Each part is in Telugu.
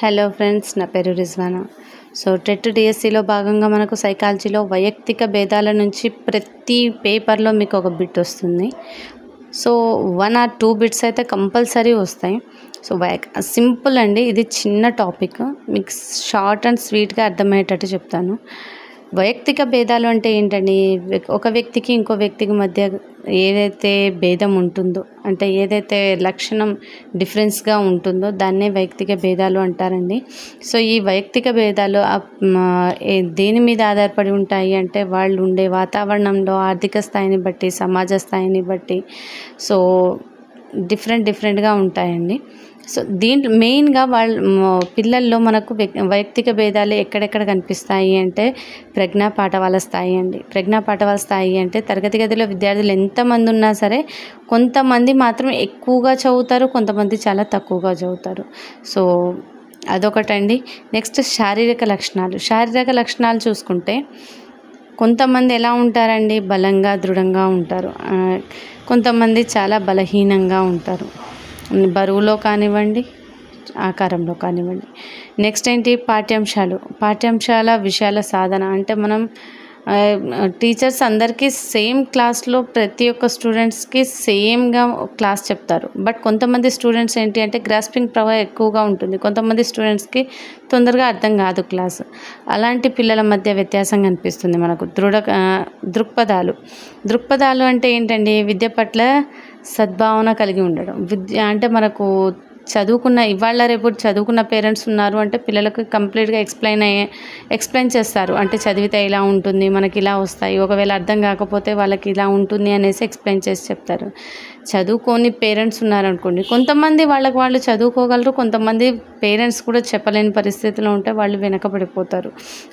హలో ఫ్రెండ్స్, నా పేరు రిజ్వానా. సో టెట్ డిఎస్సిలో భాగంగా మనకు సైకాలజీలో వైయక్తిక భేదాల నుంచి ప్రతి పేపర్లో మీకు ఒక బిట్ వస్తుంది. సో 1 or 2 బిట్స్ అయితే కంపల్సరీ వస్తాయి. సో సింపుల్ అండి, ఇది చిన్న టాపిక్, మీకు షార్ట్ అండ్ స్వీట్గా అర్థమయ్యేటట్టు చెప్తాను. వైయక్తిక భేదాలు అంటే ఏంటండి? ఒక వ్యక్తికి ఇంకో వ్యక్తికి మధ్య ఏదైతే భేదం ఉంటుందో, అంటే ఏదైతే లక్షణం డిఫరెన్స్గా ఉంటుందో దాన్నే వైయక్తిక భేదాలు అంటారండి. సో ఈ వైయక్తిక భేదాలు దేని మీద ఆధారపడి ఉంటాయి అంటే వాళ్ళు ఉండే వాతావరణంలో, ఆర్థిక స్థాయిని బట్టి, సమాజ స్థాయిని బట్టి సో డిఫరెంట్గా ఉంటాయండి. సో దీంట్లో మెయిన్గా పిల్లల్లో మనకు వైయక్తిక భేదాలు ఎక్కడెక్కడ కనిపిస్తాయి అంటే ప్రజ్ఞా పాఠవాల స్థాయి అండి. ప్రజ్ఞా పాఠవాల స్థాయి అంటే తరగతి గదిలో విద్యార్థులు ఎంతమంది ఉన్నా సరే కొంతమంది మాత్రం ఎక్కువగా చదువుతారు, కొంతమంది చాలా తక్కువగా చదువుతారు. సో అదొకటండి. నెక్స్ట్ శారీరక లక్షణాలు చూసుకుంటే కొంతమంది ఎలా ఉంటారండి? బలంగా, దృఢంగా ఉంటారు. కొంతమంది చాలా బలహీనంగా ఉంటారు, బరువులో కానివ్వండి, ఆకారంలో కానివ్వండి. నెక్స్ట్ ఏంటి? పాఠ్యాంశాల విషయాల సాధన అంటే మనం టీచర్స్ అందరికీ సేమ్ క్లాస్లో ప్రతి ఒక్క స్టూడెంట్స్కి సేమ్గా క్లాస్ చెప్తారు. బట్ కొంతమంది స్టూడెంట్స్ ఏంటి అంటే గ్రాస్పింగ్ పవర్ ఎక్కువగా ఉంటుంది, కొంతమంది స్టూడెంట్స్కి తొందరగా అర్థం కాదు క్లాసు. అలాంటి పిల్లల మధ్య వ్యత్యాసం కనిపిస్తుంది మనకు. దృక్పథాలు అంటే ఏంటండి? విద్య పట్ల సద్భావన కలిగి ఉండడం. విద్య అంటే మనకు ఇవాళ రేపు చదువుకున్న పేరెంట్స్ ఉన్నారు అంటే పిల్లలకు కంప్లీట్గా ఎక్స్ప్లెయిన్ చేస్తారు. అంటే చదివితే ఇలా ఉంటుంది, మనకి ఇలా వస్తాయి, ఒకవేళ అర్థం కాకపోతే వాళ్ళకి ఇలా ఉంటుంది అనేసి ఎక్స్ప్లెయిన్ చేసి చెప్తారు. చదువుకోని పేరెంట్స్ ఉన్నారనుకోండి, కొంతమంది వాళ్ళు చదువుకోగలరు, కొంతమంది పేరెంట్స్ కూడా చెప్పలేని పరిస్థితిలో ఉంటే వాళ్ళు వెనకబడిపోతారు.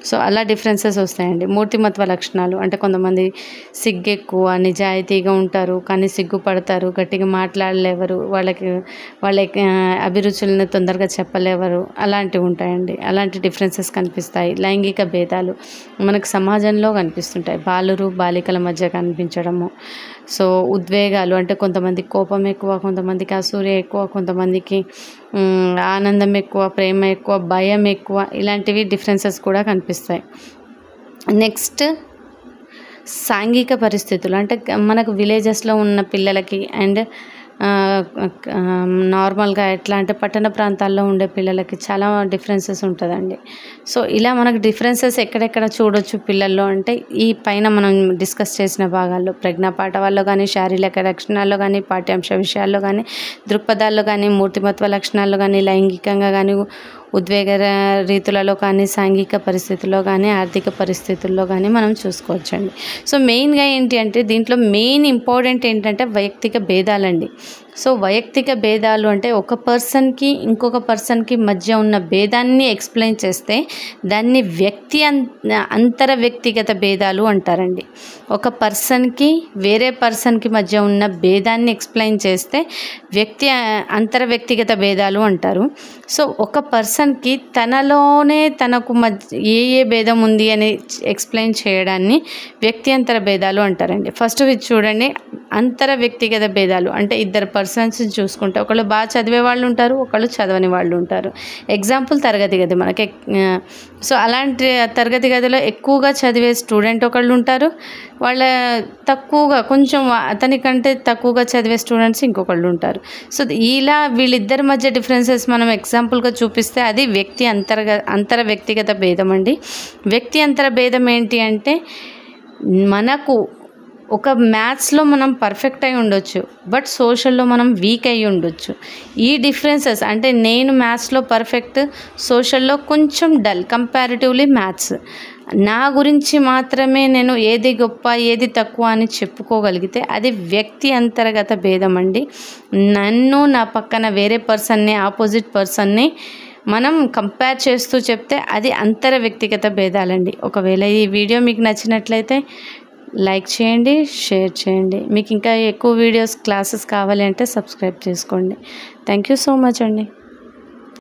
సో అలా డిఫరెన్సెస్ వస్తాయండి. మూర్తిమత్వ లక్షణాలు అంటే కొంతమంది సిగ్గు ఎక్కువ, నిజాయితీగా ఉంటారు కానీ సిగ్గుపడతారు, గట్టిగా మాట్లాడలేవరు, వాళ్ళ అభిరుచులను తొందరగా చెప్పలేవరు, అలాంటివి ఉంటాయండి. అలాంటి డిఫరెన్సెస్ కనిపిస్తాయి. లైంగిక భేదాలు మనకు సమాజంలో కనిపిస్తుంటాయి. బాలికల మధ్య కనిపించడము. సో ఉద్వేగాలు అంటే కొంతమందికి కోపం ఎక్కువ, కొంతమందికి అసూయ ఎక్కువ, కొంతమందికి ఆనందం ఎక్కువ, ప్రేమ ఎక్కువ, భయం ఎక్కువ, ఇలాంటివి డిఫరెన్సెస్ కూడా కనిపిస్తాయి. నెక్స్ట్ సాంఘిక పరిస్థితులు అంటే మనకు విలేజెస్లో ఉన్న పిల్లలకి అండ్ నార్మల్గా ఎట్లా అంటే పట్టణ ప్రాంతాల్లో ఉండే పిల్లలకి చాలా డిఫరెన్సెస్ ఉంటుందండి. సో ఇలా మనకు డిఫరెన్సెస్ ఎక్కడెక్కడ చూడొచ్చు పిల్లల్లో అంటే ఈ పైన మనం డిస్కస్ చేసిన భాగాల్లో ప్రజ్ఞా పాఠవాల్లో కానీ, శారీరక లక్షణాల్లో కానీ, పాఠ్యాంశ విషయాల్లో కానీ, దృక్పథాల్లో కానీ, మూర్తిమత్వ లక్షణాల్లో కానీ, లైంగికంగా కానీ, ఉద్వేగ రీతులలో కానీ, సాంఘిక పరిస్థితుల్లో కానీ, ఆర్థిక పరిస్థితుల్లో కానీ మనం చూసుకోవచ్చండి. సో మెయిన్గా ఏంటి అంటే దీంట్లో మెయిన్ ఇంపార్టెంట్ ఏంటంటే వైయక్తిక భేదాలండి. సో వైయక్తిక భేదాలు అంటే ఒక పర్సన్కి ఇంకొక పర్సన్కి మధ్య ఉన్న భేదాన్ని ఎక్స్ప్లెయిన్ చేస్తే దాన్ని అంతర వ్యక్తిగత భేదాలు అంటారండి. ఒక పర్సన్కి వేరే పర్సన్కి మధ్య ఉన్న భేదాన్ని ఎక్స్ప్లెయిన్ చేస్తే అంతర వ్యక్తిగత భేదాలు అంటారు. సో ఒక పర్సన్కి తనకు ఏ భేదం ఉంది అని ఎక్స్ప్లెయిన్ చేయడాన్ని వ్యక్త్యంతర భేదాలు అంటారండి. ఫస్ట్ చూడండి, అంతర వ్యక్తిగత భేదాలు అంటే ఇద్దరు పర్సన్స్ చూసుకుంటే ఒకళ్ళు బాగా చదివే వాళ్ళు ఉంటారు, ఒకళ్ళు చదవని వాళ్ళు ఉంటారు. ఎగ్జాంపుల్ తరగతి గది మనకి. సో అలాంటి తరగతి గదిలో ఎక్కువగా చదివే స్టూడెంట్ ఒకళ్ళు ఉంటారు, కొంచెం అతనికంటే తక్కువగా చదివే స్టూడెంట్స్ ఇంకొకళ్ళు ఉంటారు. సో ఇలా వీళ్ళిద్దరి మధ్య డిఫరెన్సెస్ మనం ఎగ్జాంపుల్గా చూపిస్తే అది అంతర వ్యక్తిగత భేదం అండి. వ్యక్తి అంతర భేదం ఏంటి అంటే మనకు ఒక మ్యాథ్స్లో మనం పర్ఫెక్ట్ అయి ఉండొచ్చు, బట్ సోషల్లో మనం వీక్ అయి ఉండొచ్చు. ఈ డిఫరెన్సెస్ అంటే నేను మ్యాథ్స్లో పర్ఫెక్ట్, సోషల్లో కొంచెం డల్ కంపారిటివ్లీ మ్యాథ్స్. నా గురించి మాత్రమే నేను ఏది గొప్ప ఏది తక్కువ అని చెప్పుకోగలిగితే అది వ్యక్తి అంతర్గత భేదం అండి. నన్ను నా పక్కన వేరే పర్సన్ని, ఆపోజిట్ పర్సన్ని మనం కంపేర్ చేస్తూ చెప్తే అది అంతర వ్యక్తిగత భేదాలండి. ఒకవేళ ఈ వీడియో మీకు నచ్చినట్లయితే లైక్ చేయండి, షేర్ చేయండి. మీకు ఇంకా ఎక్కువ క్లాసెస్ కావాలి అంటే సబ్స్క్రైబ్ చేసుకోండి. థ్యాంక్ యూ సో మచ్ అండి.